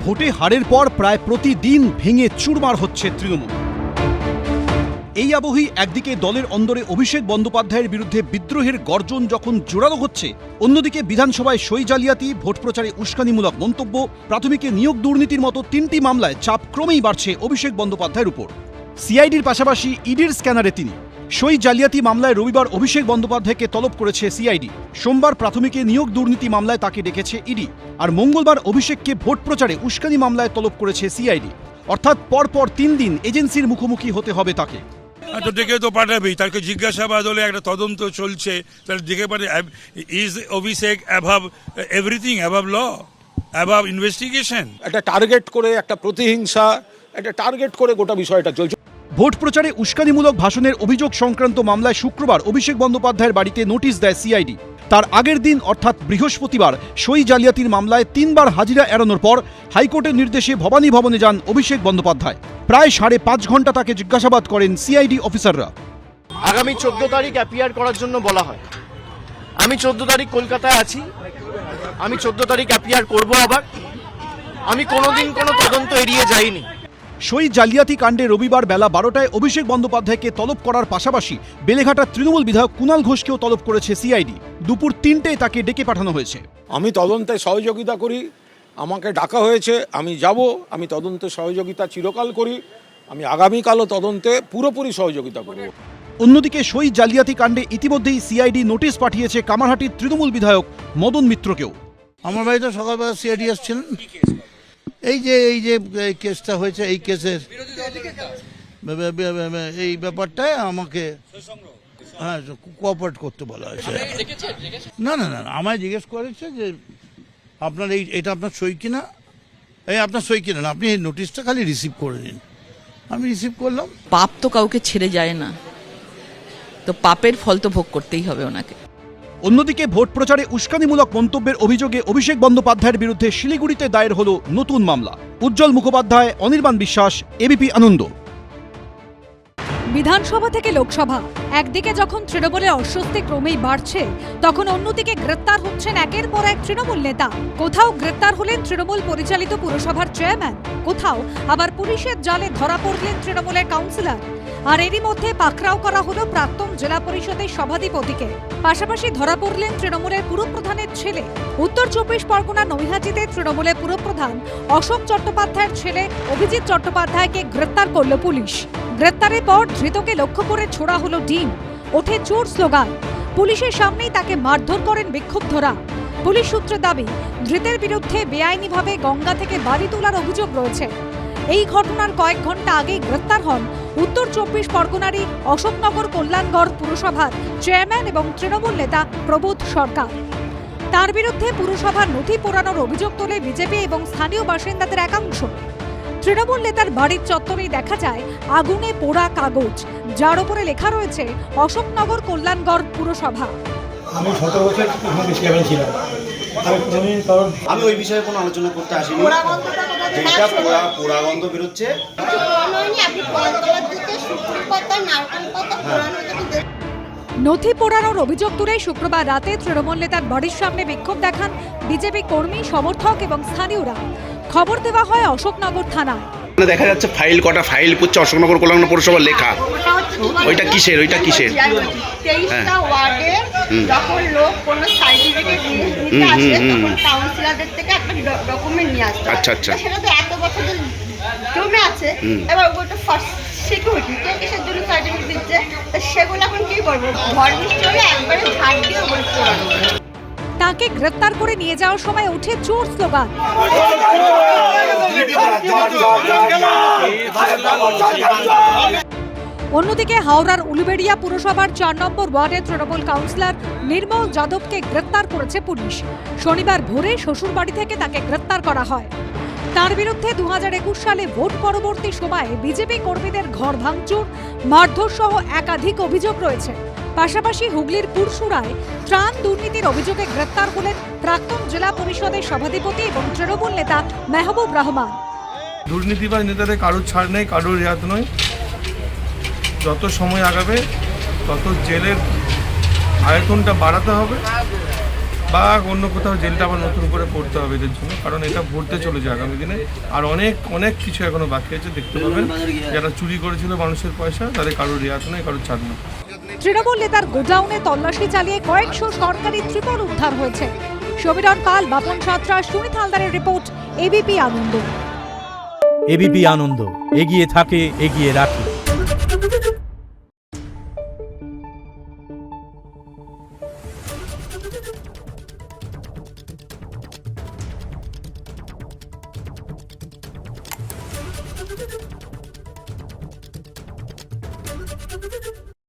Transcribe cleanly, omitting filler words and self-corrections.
ভোটে হারের পর প্রায় প্রতিদিন ভেঙে চুরমার হচ্ছে তৃণমূল। এই আবহেই একদিকে দলের অন্দরে অভিষেক বন্দ্যোপাধ্যায়ের বিরুদ্ধে বিদ্রোহের গর্জন যখন জোরালো হচ্ছে, অন্যদিকে বিধানসভায় সই জালিয়াতি, ভোট প্রচারে উস্কানিমূলক মন্তব্য, প্রাথমিকে নিয়োগ দুর্নীতির মতো 3টি মামলায় চাপ ক্রমেই বাড়ছে অভিষেক বন্দ্যোপাধ্যায়ের উপর। সিআইডির পাশাপাশি ইডির স্ক্যানারে তিনি। সই জালিয়াতি মামলায় রবিবার অভিষেক বন্দ্যোপাধ্যায়কে তলব করেছে সিআইডি। সোমবার প্রাথমিকে নিয়োগ দুর্নীতি মামলায় তাকে ডেকেছে ইডি। আর মঙ্গলবার অভিষেককে ভোট প্রচারে উস্কানি মামলায় তলব করেছে সিআইডি। অর্থাৎ পরপর 3 দিন এজেন্সির মুখোমুখি হতে হবে তাকে। তো ডেকে তো পাঠাবেই, তাকে জিজ্ঞাসাবাদ হলে একটা তদন্ত চলছে, তাহলে ডেকে পাঠাবে। Is Abhishek above everything, above law, above investigation? একটা টার্গেট করে, একটা প্রতিহিংসা, একটা টার্গেট করে গোটা বিষয়টা চলছে। ভোট প্রচারে উস্কানিমূলক ভাষণের অভিযোগ সংক্রান্ত মামলায় শুক্রবার অভিষেক বন্দ্যোপাধ্যায়ের বাড়িতে নোটিশ দেয় সিআইডি। তার আগের দিন অর্থাৎ বৃহস্পতিবার সই জালিয়াতির মামলায় 3 বার হাজিরা এড়ানোর পর হাইকোর্টের নির্দেশে ভবানী ভবনে যান অভিষেক বন্দ্যোপাধ্যায়। প্রায় 5.5 ঘন্টা তাকে জিজ্ঞাসাবাদ করেন সিআইডি অফিসাররা। আগামী 14 তারিখ অ্যাপিয়ার করার জন্য বলা হয়। আমি 14 তারিখ কলকাতায় আছি, আমি 14 তারিখ অ্যাপিয়ার করব। আবার আমি কোনোদিন কোনো তদন্ত এড়িয়ে যাইনি। সই জালিয়াতি কাণ্ডে রবিবার বেলা 12টায় অভিষেক বন্দ্যোপাধ্যায়কে তলব করার পাশাপাশি বেলেঘাটার তৃণমূল বিধায়ক কুণাল ঘোষকেও তলব করেছে সিআইডি। দুপুর 3টেয় তাকে ডেকে পাঠানো হয়েছে। আমি তদন্তে সহযোগিতা করি, আমাকে ডাকা হয়েছে, আমি যাব। আমি তদন্তে সহযোগিতা চিরকাল করি, আমি আগামীকালও তদন্তে পুরোপুরি সহযোগিতা করব। অন্যদিকে সই জালিয়াতি কাণ্ডে ইতিমধ্যেই সিআইডি নোটিশ পাঠিয়েছে কামারহাটির তৃণমূল বিধায়ক মদন মিত্রকেও। আমার বাড়িতে সকালবেলা সিআইডি আসছিলেন। এই যে কেসটা হয়েছে, এই কেসের এই ব্যাপারটায় আমাকে কোঅপারেট করতে বলা হয়েছে। না, আমায় জিজ্ঞেস করেছে যে আপনার এটা আপনার সই কিনা, আপনার সই কিনা না, আপনি এই নোটিশটা খালি রিসিভ করে দিন। আমি রিসিভ করলাম। পাপ তো কাউকে ছেড়ে যায় না, তো পাপের ফল তো ভোগ করতেই হবে ওনাকে। অন্যদিকে ভোট প্রচারে উস্কানিমূলক মন্তব্যের অভিযোগে অভিষেক বন্দ্যোপাধ্যায়ের বিরুদ্ধে শিলিগুড়িতে দায়ের হল নতুন মামলা। উজ্জ্বল মুখোপাধ্যায়, অনির্বাণ বিশ্বাস, এবিপি আনন্দ। বিধানসভা থেকে লোকসভা, একদিকে যখন তৃণমূলের অস্বস্তি ক্রমেই বাড়ছে, তখন অন্যদিকে গ্রেপ্তার হচ্ছেন একের পর এক তৃণমূল নেতা। কোথাও গ্রেপ্তার হলেন তৃণমূল পরিচালিত পুরসভার চেয়ারম্যান, কোথাও আবার পুলিশের জালে ধরা পড়লেন তৃণমূলের কাউন্সিলর। আর এরই মধ্যে পাকড়াও করা হলো প্রাক্তন জেলা পরিষদের সভাধিপতিকে। পাশাপাশি ধরা পড়লেন তৃণমূলের পুরপ্রধানের ছেলে। উত্তর 24 পরগনার নৈহাটিতে তৃণমূলের পুরপ্রধান অশোক চট্টোপাধ্যায়ের ছেলে অভিজিৎ চট্টোপাধ্যায়কে গ্রেপ্তার করল পুলিশ। গ্রেপ্তারের পর ধৃতকে লক্ষ্য করে ছোড়া হলো ডিম, ওঠে চোর স্লোগান। পুলিশের সামনেই তাকে মারধর করেন বিক্ষুব্ধরা। পুলিশ সূত্রে দাবি, ধৃতের বিরুদ্ধে বেআইনিভাবে গঙ্গা থেকে বালি তোলার অভিযোগ রয়েছে। এই ঘটনার কয়েক ঘন্টা আগেই গ্রেপ্তার হন উত্তর 24 পরগনারই অশোকনগর কল্যাণগড় পুরসভার চেয়ারম্যান এবং তৃণমূল নেতা প্রবোধ সরকার। তার বিরুদ্ধে পুরসভার নথি পোড়ানোর অভিযোগ তোলে বিজেপি এবং স্থানীয় বাসিন্দাদের একাংশ। তৃণমূল নেতার বাড়ির চত্বরেই দেখা যায় আগুনে পোড়া কাগজ, যার উপরে লেখা রয়েছে অশোকনগর কল্যাণগড় পুরসভা। আমি 17 বছর চেয়ারম্যান ছিলাম। আমি ওই বিষয়ে কোনো আলোচনা করতে আসিনি। যেটা পোড়া গন্ধ বেরোচ্ছে, নথি পোড়ানোর অভিযোগ তুলে শুক্রবার রাতে তৃণমূল নেতার বাড়ির সামনে বিক্ষোভ দেখান বিজেপি কর্মী, সমর্থক এবং স্থানীয়রা। খবর দেওয়া হয় অশোকনগর থানায়। দেখা যাচ্ছে কটা ফাইল করছে অশোকনগর কল্যাণ পৌরসভার লেখা। ওইটা কিসের? 23টা ওয়ার্ডে যখন লোক কোনো সার্টিফিকেট নিতে আসে, তখন কাউন্সিলরদের থেকে একটা ডকুমেন্ট নিয়ে আসে। আচ্ছা, সেটা তো এত বছর জমে আছে। এবার ওটা ফার্স্ট সিকিউরিটি কে কিসের জন্য সার্টিফিকেট দিচ্ছে, সেগুলো এখন কি করবো? ঘর নিশ্চয়ই একবারে ঝাড় দিয়ে বলতে। তাকে গ্রেপ্তার করে নিয়ে যাওয়ার সময় ওঠে চোর স্লোগান। অন্যদিকে হাওড়ার উলুবেড়িয়া পুরসভার 4 নম্বর ওয়ার্ডের তৃণমূল কাউন্সিলর নির্মল যাদবকে গ্রেপ্তার করেছে পুলিশ। শনিবার ভোরে শ্বশুরবাড়ি থেকে তাকে গ্রেপ্তার করা হয়। তার বিরুদ্ধে 2021 সালে ভোট পরবর্তী সময়ে বিজেপি কর্মীদের ঘর ভাঙচুর, মারধর সহ একাধিক অভিযোগ রয়েছে। পাশাপাশি হুগলির পুরসুরায় ত্রাণ দুর্নীতির অভিযোগে গ্রেপ্তার হলেন প্রাক্তন জেলা পরিষদের সভাধিপতি এবং তৃণমূল নেতা মেহবুব রহমান। দুর্নীতিবাজ নেতাদের কারোর ছাড় নেই, কারোর রেয়াত নয়। যত সময় আগাবে তত জেলের আয়তনটা বাড়াতে হবে। বা অন্য কোথাও জেলটা আবার নতুন করে পড়তে হবে এদের জন্য, কারণ এটা ভরতে চলেছে আগামী দিনে। আর অনেক অনেক কিছু এখনো বাকি আছে, দেখতে পাবেন। যারা চুরি করেছিল মানুষের পয়সা, তাদের কারোর রেয়াত নয়, কারোর ছাড় নয়। তৃণমূল নেতার গোডাউনে তল্লাশি চালিয়ে কয়েকশো সরকারি ত্রিপল উদ্ধার হয়েছে। সমীরণ পাল, বাপন সাঁতরা, সুনীত হালদারের রিপোর্ট, এবিপি আনন্দ। এবিপি আনন্দ, এগিয়ে থাকে, এগিয়ে রাখে।